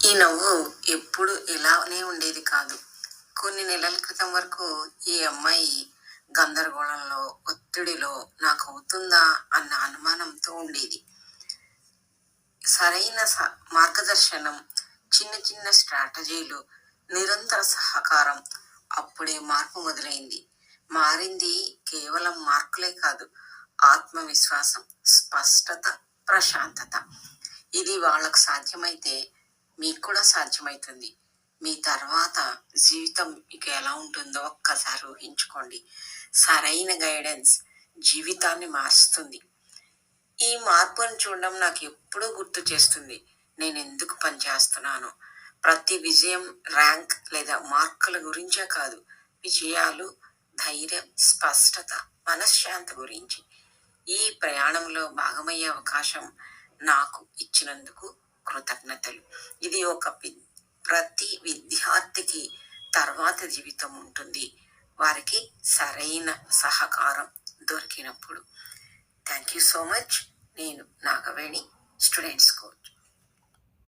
ఈ నవ్వు ఎప్పుడు ఇలానే ఉండేది కాదు. కొన్ని నెలల క్రితం వరకు ఈ అమ్మాయి గందరగోళంలో, ఒత్తిడిలో నాకవుతుందా అన్న అనుమానంతో ఉండేది. సరైన మార్గదర్శనం, చిన్న చిన్న స్ట్రాటజీలు, నిరంతర సహకారం, అప్పుడే మార్పు మొదలైంది. మారింది కేవలం మార్కులే కాదు, ఆత్మవిశ్వాసం, స్పష్టత, ప్రశాంతత. ఇది వాళ్ళకు సాధ్యమైతే మీకు కూడా సాధ్యమవుతుంది. మీ తర్వాత జీవితం మీకు ఎలా ఉంటుందో ఒక్కసారి ఊహించుకోండి. సరైన గైడెన్స్ జీవితాన్ని మారుస్తుంది. ఈ మార్పును చూడడం నాకు ఎప్పుడూ గుర్తు చేస్తుంది నేను ఎందుకు పనిచేస్తున్నానో. ప్రతి విజయం ర్యాంక్ లేదా మార్కుల గురించే కాదు, విజయాలు, ధైర్యం, స్పష్టత, మనశ్శాంతి గురించి. ఈ ప్రయాణంలో భాగమయ్యే అవకాశం నాకు ఇచ్చినందుకు కృతజ్ఞతలు. ఇది ప్రతి విద్యార్థికి తర్వాత జీవితం ఉంటుంది, వారికి సరైన సహకారం దొరికినప్పుడు. Thank you so much. నేను నాగవేణి, స్టూడెంట్స్ కోచ్.